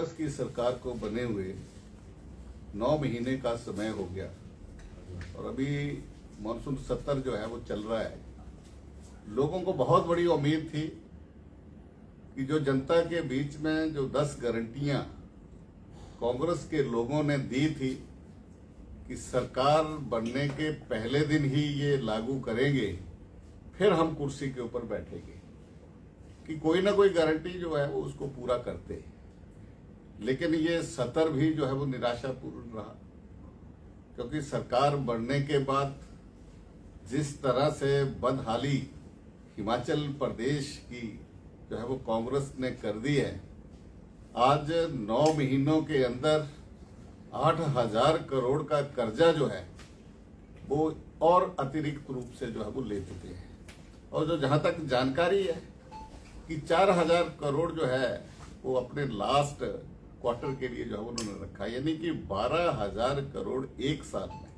कांग्रेस की सरकार को बने हुए 9 महीने का समय हो गया और अभी मानसून सत्र जो है वो चल रहा है। लोगों को बहुत बड़ी उम्मीद थी कि जो जनता के बीच में जो 10 गारंटियां कांग्रेस के लोगों ने दी थी कि सरकार बनने के पहले दिन ही ये लागू करेंगे, फिर हम कुर्सी के ऊपर बैठेंगे, कि कोई ना कोई गारंटी जो है वो उसको पूरा करते। लेकिन ये सत्र भी जो है वो निराशापूर्ण रहा, क्योंकि सरकार बनने के बाद जिस तरह से बदहाली हिमाचल प्रदेश की जो है वो कांग्रेस ने कर दी है। आज 9 महीनों के अंदर 8,000 करोड़ का कर्जा जो है वो और अतिरिक्त रूप से जो है वो ले चुके हैं। और जो जहां तक जानकारी है कि 4,000 करोड़ जो है वो अपने लास्ट क्वार्टर के लिए जो है उन्होंने रखा, यानी कि 12,000 करोड़ एक साल में।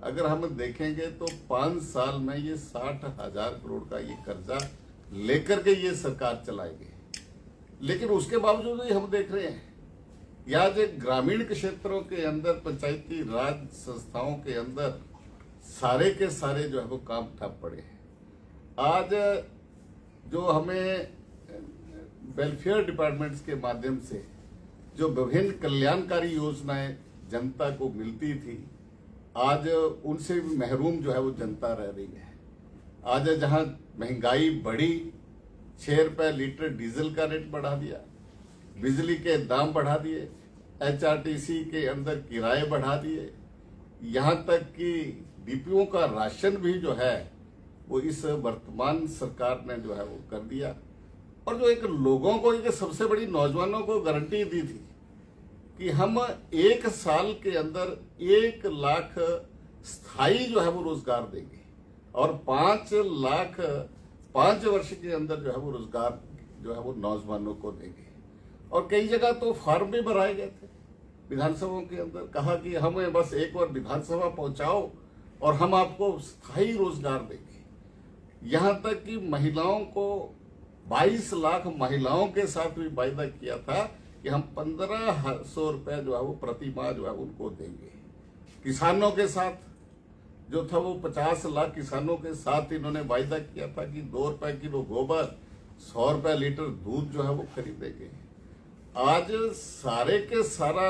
अगर हम देखेंगे तो 5 साल में ये 60,000 करोड़ का ये कर्जा लेकर के ये सरकार चलाएगी। लेकिन उसके बावजूद भी हम देख रहे हैं या जो ग्रामीण क्षेत्रों के अंदर पंचायती राज संस्थाओं के अंदर सारे के सारे जो है वो काम ठप पड़े हैं। आज जो हमें वेलफेयर डिपार्टमेंट्स के माध्यम से जो विभिन्न कल्याणकारी योजनाएं जनता को मिलती थी, आज उनसे भी महरूम जो है वो जनता रह रही है। आज जहां महंगाई बढ़ी, 6 रुपए लीटर डीजल का रेट बढ़ा दिया, बिजली के दाम बढ़ा दिए, HRTC के अंदर किराए बढ़ा दिए, यहां तक कि डीपीओ का राशन भी जो है वो इस वर्तमान सरकार ने जो है वो कर दिया। और जो एक लोगों को, एक सबसे बड़ी नौजवानों को गारंटी दी थी कि हम 1 साल के अंदर 1 लाख स्थायी जो है वो रोजगार देंगे और 5 लाख 5 वर्ष के अंदर जो है वो रोजगार जो है वो नौजवानों को देंगे। और कई जगह तो फॉर्म भी भराए गए थे विधानसभाओं के अंदर, कहा कि हमें बस एक बार विधानसभा पहुंचाओ और हम आपको स्थायी रोजगार देंगे। यहां तक कि महिलाओं को 22 लाख महिलाओं के साथ भी वायदा किया था कि हम 1,500 रुपए जो है वो प्रति माह जो है उनको देंगे। किसानों के साथ जो था वो 50 लाख किसानों के साथ इन्होंने वायदा किया था कि 2 रुपए किलो गोबर, 100 रुपए लीटर दूध जो है वो खरीदेंगे। आज सारे के सारा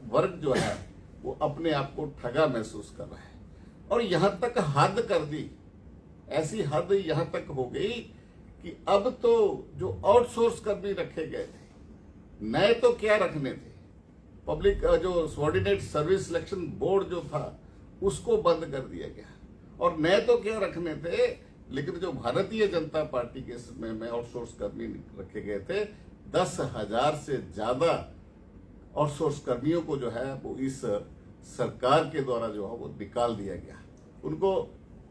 वर्ग जो है वो अपने आप को ठगा महसूस कर रहा है। और यहां तक हद कर दी, ऐसी हद यहां तक हो गई कि अब तो जो आउटसोर्स कर्मी रखे गए थे, नए तो क्या रखने थे, पब्लिक जो सबऑर्डिनेट सर्विस सिलेक्शन बोर्ड जो था उसको बंद कर दिया गया। और नए तो क्या रखने थे, लेकिन जो भारतीय जनता पार्टी के समय में आउटसोर्स कर्मी रखे गए थे, 10,000 से ज्यादा आउटसोर्स कर्मियों को जो है वो इस सरकार के द्वारा जो है वो निकाल दिया गया, उनको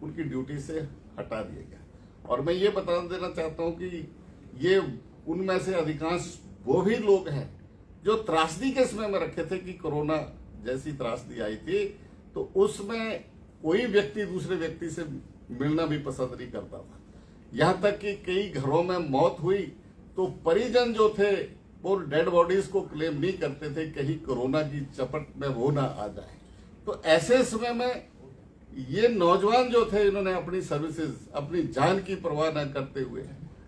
उनकी ड्यूटी से हटा दिया गया। और मैं ये बता देना चाहता हूं कि ये उनमें से अधिकांश वो भी लोग हैं जो त्रासदी के समय में रखे थे कि कोरोना जैसी त्रासदी आई थी तो उसमें कोई व्यक्ति दूसरे व्यक्ति से मिलना भी पसंद नहीं करता था। यहां तक कि कई घरों में मौत हुई तो परिजन जो थे वो डेड बॉडीज को क्लेम नहीं करते थे, कहीं कोरोना की चपेट में वो ना आ जाए। तो ऐसे समय में ये नौजवान जो थे, इन्होंने अपनी सर्विसेज, अपनी जान की परवाह न करते हुए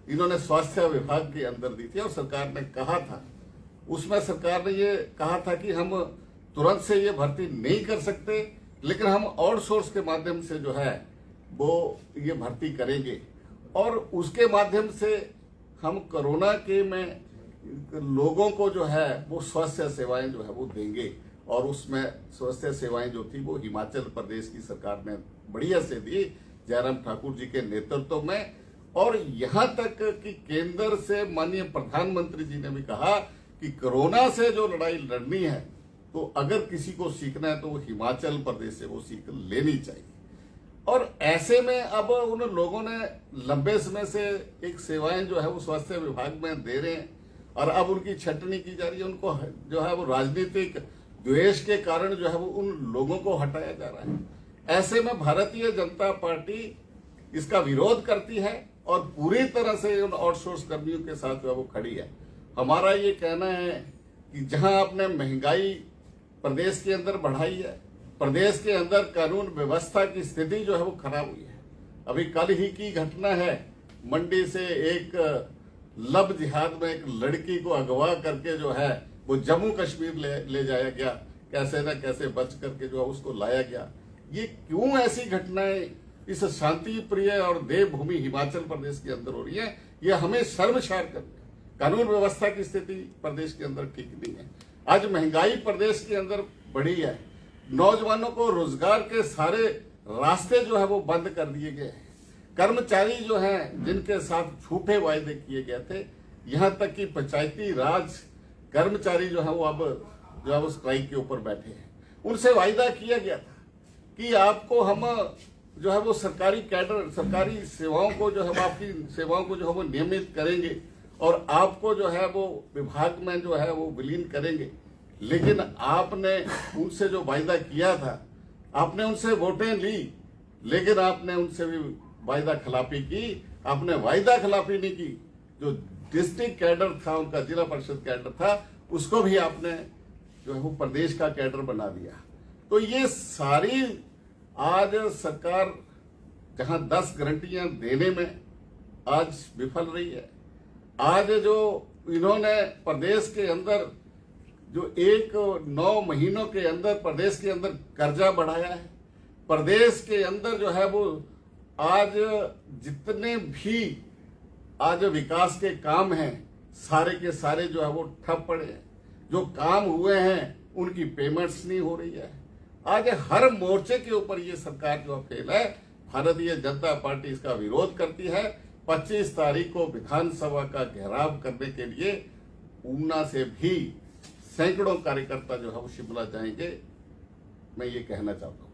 इन्होंने स्वास्थ्य विभाग के अंदर दी थी। और सरकार ने कहा था, उसमें सरकार ने ये कहा था कि हम तुरंत से ये भर्ती नहीं कर सकते, लेकिन हम आउटसोर्स के माध्यम से जो है वो ये भर्ती करेंगे और उसके माध्यम से हम कोरोना के में लोगों को जो है वो स्वास्थ्य सेवाएं जो है वो देंगे। और उसमें स्वास्थ्य सेवाएं जो थी वो हिमाचल प्रदेश की सरकार ने बढ़िया से दी, जयराम ठाकुर जी के नेतृत्व में। और यहां तक कि केंद्र से माननीय प्रधानमंत्री जी ने भी कहा कि कोरोना से जो लड़ाई लड़नी है तो अगर किसी को सीखना है तो वो हिमाचल प्रदेश से वो सीख लेनी चाहिए। और ऐसे में अब उन लोगों ने लंबे समय से एक सेवाएं जो है वो स्वास्थ्य विभाग में दे रहे हैं और अब उनकी छटनी की जा रही है। उनको जो है वो राजनीतिक द्वेष के कारण जो है वो उन लोगों को हटाया जा रहा है। ऐसे में भारतीय जनता पार्टी इसका विरोध करती है और पूरी तरह से उन आउटसोर्स कर्मियों के साथ जो है वो खड़ी है। हमारा ये कहना है कि जहां आपने महंगाई प्रदेश के अंदर बढ़ाई है, प्रदेश के अंदर कानून व्यवस्था की स्थिति जो है वो खराब हुई है। अभी कल ही की घटना है, मंडी से एक लब जिहाद में एक लड़की को अगवा करके जो है वो जम्मू कश्मीर ले जाया गया, कैसे न कैसे बच करके जो है उसको लाया गया। ये क्यों ऐसी घटनाएं इस शांति प्रिय और देवभूमि हिमाचल प्रदेश के अंदर हो रही है? ये हमें शर्मसार कर, कानून व्यवस्था की स्थिति प्रदेश के अंदर ठीक नहीं है। आज महंगाई प्रदेश के अंदर बढ़ी है, नौजवानों को रोजगार के सारे रास्ते जो है वो बंद कर दिए गए हैं। कर्मचारी जो हैं जिनके साथ झूठे वायदे किए गए थे, यहां तक कि पंचायती राज कर्मचारी जो है वो अब जो है वो स्ट्राइक के ऊपर बैठे हैं। उनसे वायदा किया गया था कि आपको हम जो है वो सरकारी कैडर, सरकारी सेवाओं को जो है आपकी सेवाओं को जो है वो नियमित करेंगे और आपको जो है वो विभाग में जो है वो विलीन करेंगे। लेकिन आपने उनसे जो वायदा किया था, आपने उनसे वोटें ली, लेकिन आपने उनसे भी वायदा खिलाफी की। आपने वायदा खिलाफी नहीं की। जो डिस्ट्रिक्ट कैडर था, उनका जिला परिषद कैडर था, उसको भी आपने जो है वो प्रदेश का कैडर बना दिया। तो ये सारी आज सरकार जहां 10 गारंटियां देने में आज विफल रही है। आज जो इन्होंने प्रदेश के अंदर जो 9 महीनों के अंदर प्रदेश के अंदर कर्जा बढ़ाया है, प्रदेश के अंदर जो है वो आज जितने भी आज विकास के काम हैं सारे के सारे जो है वो ठप पड़े हैं। जो काम हुए हैं उनकी पेमेंट्स नहीं हो रही है। आज हर मोर्चे के ऊपर ये सरकार जो फेल है। भारतीय जनता पार्टी इसका विरोध करती है। 25 तारीख को विधानसभा का घेराव करने के लिए ऊना से भी सैकड़ों कार्यकर्ता जो है वो शिमला जाएंगे। मैं ये कहना चाहता हूँ।